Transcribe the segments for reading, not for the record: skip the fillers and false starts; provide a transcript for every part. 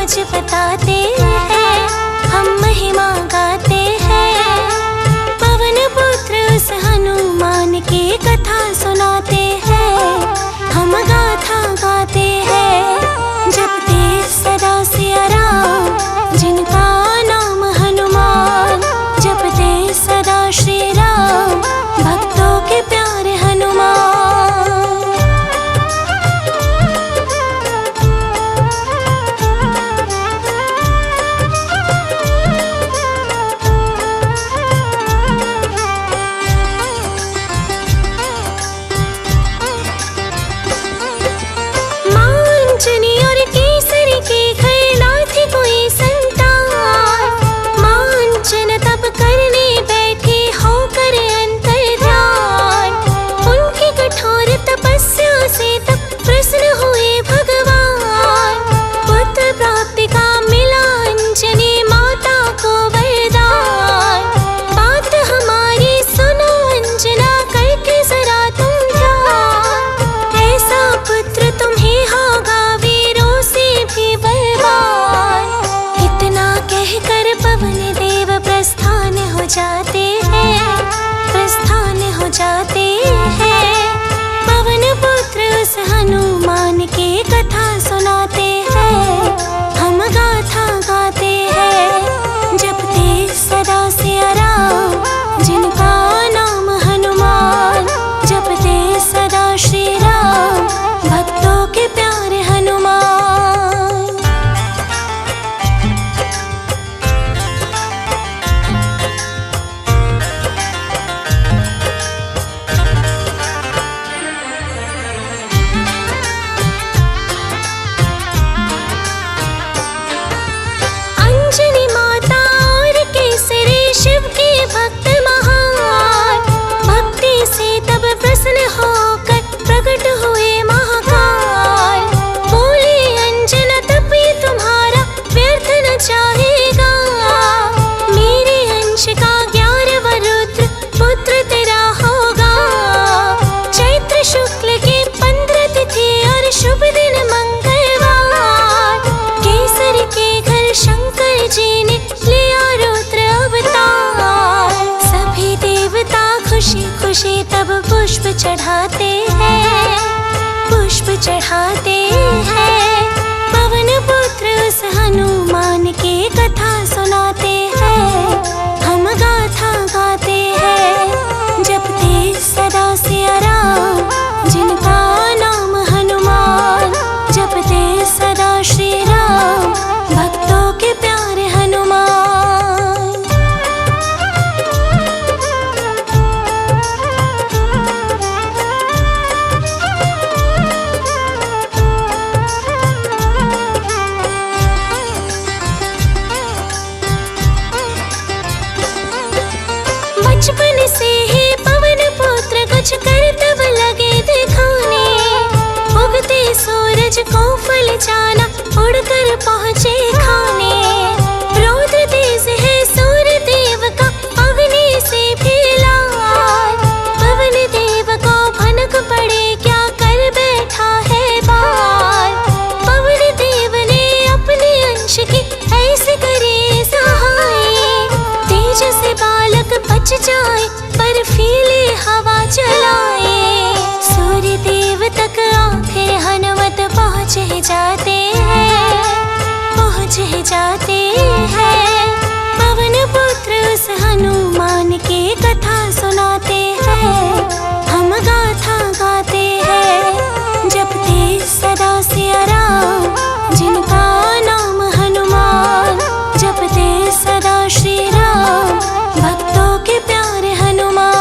आज बताते हैं, हम महिमा गाते हैं। पवन पुत्र उस हनुमान की कथा सुनाते हैं, हम गाथा गाते हैं। जपते सदा सिया राम, जिनका नाम हनुमान। जपते सदा श्री राम, भक्तों के प्यारे हनुमान। मांचनी और केसरी के घर ना थी कोई संतान। मांचन तप करने बैठे होकर अंतर्ध्यान। उनकी कठोर तपस्या से तब प्रसन्न हुए भगवान। पुत्र प्राप्ति का मिला अंजनी माता को वरदान। बात हमारी सुनो अंजना, करके जरा तुम ध्यान। ऐसा पुत्र तुम्हें होगा वीरों से भी बलवान। इतना कहकर पवन देव प्रस्थान हो जाते हैं, प्रस्थान हो जाते हैं। पवन पुत्र उस हनुमान की कथा सुनाते हैं, हम गाथा गाते हैं। जपते सदा सिया राम, जिनका नाम हनुमान। जपते सदा श्री राम, भक्तों के प्यारे हनुमान। अंजनी माता और केसरी शिव के भक्त महान। भक्ति से तब प्रसन्न होकर प्रकट हुए महाकाल। बोले अंजना तब ये तुम्हारा व्यर्थ न जाएगा। मेरे अंश का 11वां रुद्र पुत्र तेरा होगा। चैत्र शुक्ल के 15 तिथि और शुभ दिन मंगलवार। केसरी के घर शंकर जी ने लिया रुद्र अवतार। सभी देवता खुशी खुशी तब पुष्प चढ़ाते हैं, पुष्प चढ़ाते हैं। पवन पुत्र उस हनुमान की कथा सुनाते हैं, हम गाथा गाते हैं। जपते सदा सिया राम, जिनका नाम हनुमान। जपते सदा श्री राम, भक्तों के प्यारे हनुमान। बचपन से ही पवन पुत्र कुछ करतब लगे दिखाने। उगते सूरज को फल जाना, उड़कर पहुँचे खाने। रौद्र तेज है सूर्य देव का, अग्नि से भी लाल। पवन देव को भनक पड़े, क्या कर बैठा है बाल। पवन देव ने अपने अंश की ऐसे करे सहाय। तेज से बालक बच जाए, बर्फीली हवा चलाए। सूर्य देव तक आखिर हनुमत पहुँच ही जाते हैं, पहुँच ही जाते हैं। पवन पुत्र उस हनुमान की कथा सुनाते हैं, हम गाथा गाते हैं। जपते सदा सिया राम, जिनका नाम हनुमान। जपते सदा श्री राम, भक्तों के प्यारे हनुमान।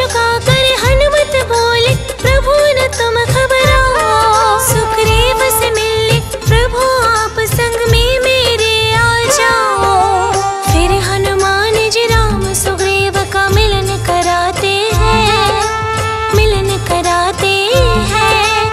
झुका कर हनुमत बोले, प्रभु न तुम घबराओ। सुग्रीव से मिले, प्रभु आप संग में मेरे आ जाओ। फिर हनुमान जी राम सुग्रीव का मिलन कराते हैं, मिलन कराते हैं।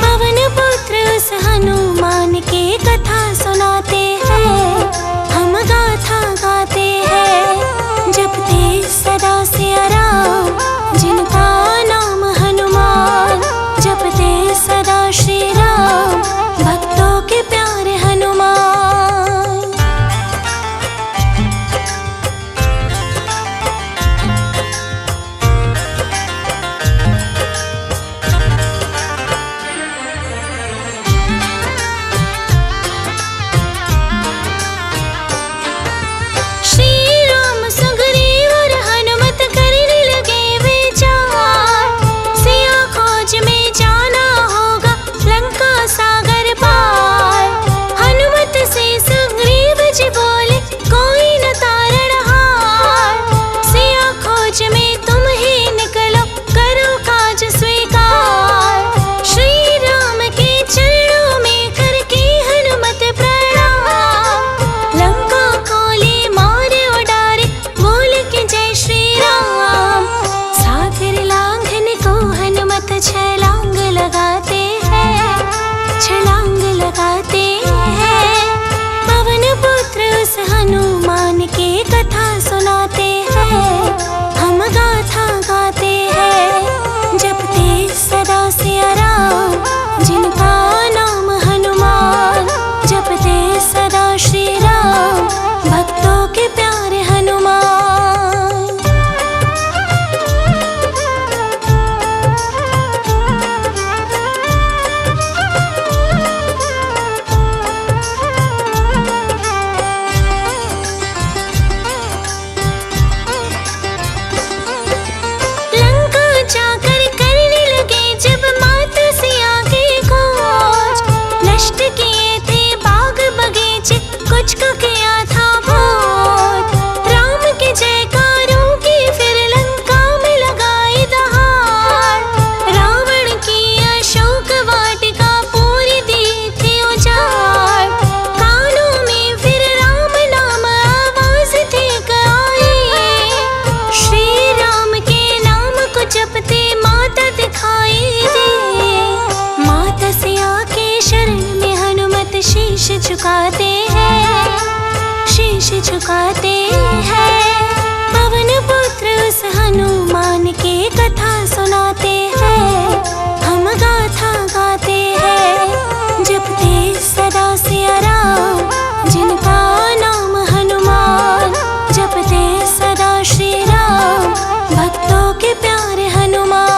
पवन पुत्र उस हनुमान की कथा सुनाते हैं, हम गाथा गाते हैं। जपते सदा सिया राम, जिनका नाम हनुमान। जपते सदा श्री राम, भक्तों के प्यारे हनुमान। श्री राम सुग्रीव और हनुमत करने लगे विचार। सिया खोज में जाना होगा लंका सागर पार। हनुमत से सुग्रीव जी बोले, कोई न तारणहार। सिया खोज में तुम ही निकलो, करो काज स्वीकार। श्री राम के चरणों में करके हनुमत प्रणाम। लंका खोले मारे उडारे, बोल के जय श्री राम। सागर लांघन को हनुमत छलांग लगाते हैं, छलांग लगाते हैं। पवन पुत्र उस हनुमान की कथा सुनाते हैं, हम गाथा गाते हैं। जपते सदा सिया राम, जिनका नाम हनुमान। जपते सदा श्री राम, भक्तों के प्यारे हनुमान। लंका जाकर करने लगे जब माता सिया की खोज। नष्ट किए थे बाग बगीचे, कुछ को किया था भोज। राम के जयकारों की फिर लंका में लगाई दहाड़। रावण की अशोक वाटिका पूरी दी थी उजाड़। कानों में फिर राम नाम आवाज थी आई। श्री राम के नाम को जपते माता दिखाई दी। माता सिया के शरण में हनुमत शीश झुकाते हैं, शीश झुकाते हैं। पवन पुत्र उस हनुमान की कथा सुनाते हैं, हम गाथा गाते हैं। जपते सदा सिया राम, जिनका नाम हनुमान। जपते सदा श्री राम, भक्तों के प्यारे हनुमान।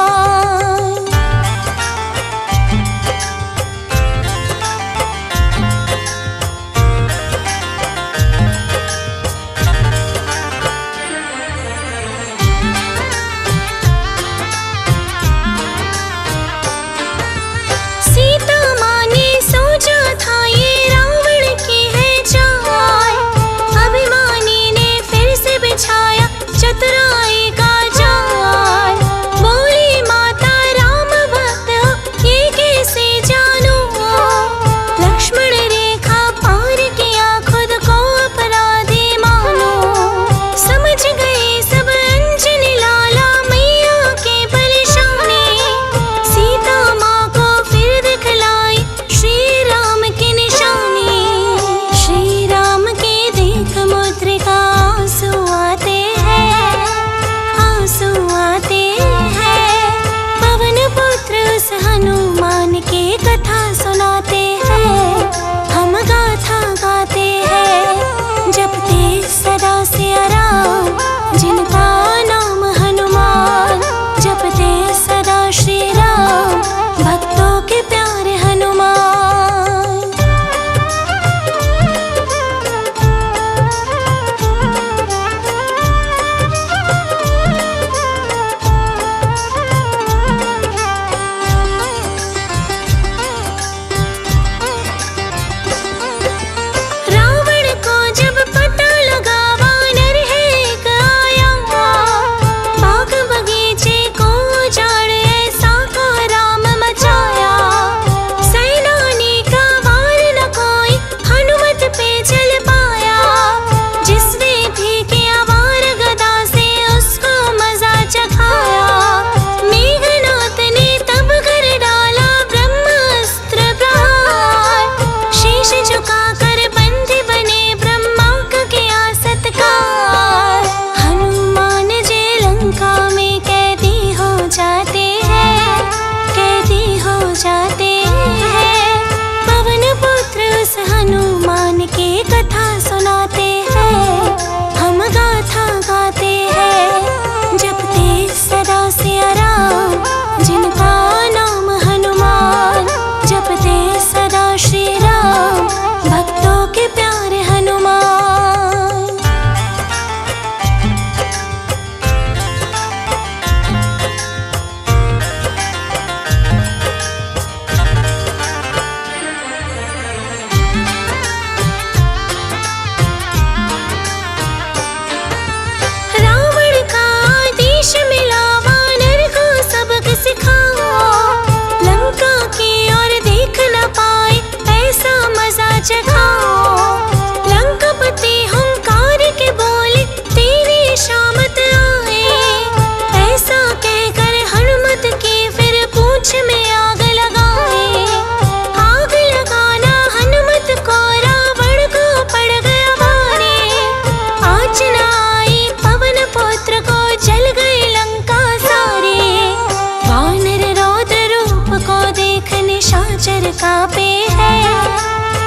कापे है,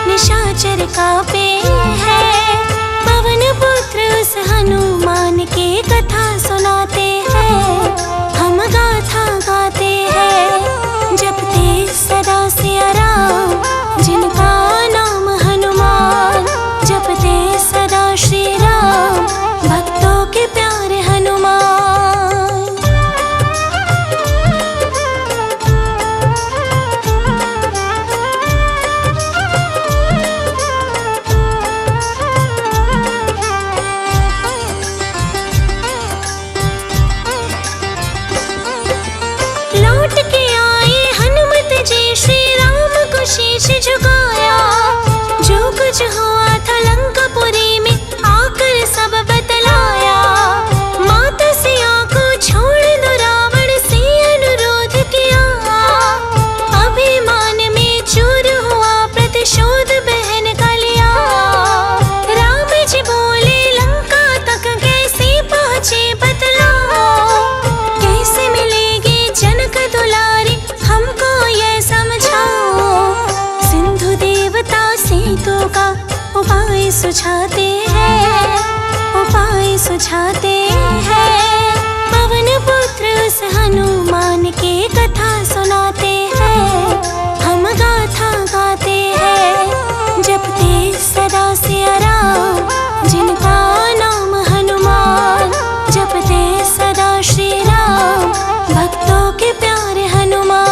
निशाचर कापे है। पवन पुत्र उस हनुमान की कथा सुनाते हैं, हम गाथा गाते हैं। जपते सदा सिया राम, जिनका नाम हनुमान। जपते सदा श्री राम, भक्तों के प्यारे हनुमान। लौट के आए हनुमत जी, श्री राम को शीश झुकाया। जो कुछ हुआ था लंकापुरी में आकर सब बतलाया। माता सिया को छोड़ दो रावण से अनुरोध किया। अभिमान में चूर हुआ प्रतिशोध बहन का लिया। राम जी बोले लंका तक कैसे पहुँचे बतलाओ। कैसे मिलेगी जनक दुलारी, हमको ये समझाओ। सिंधु देवता सेतु का उपाय सुझाते हैं, उपाय सुझाते हैं। पवन पुत्र उस हनुमान की कथा सुनाते हैं, हम गाथा गाते हैं। जपते सदा सिया राम, जिनका नाम हनुमान। जपते सदा श्री राम, भक्तों के प्यारे हनुमान।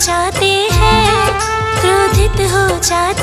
जाते हैं, क्रोधित हो जाते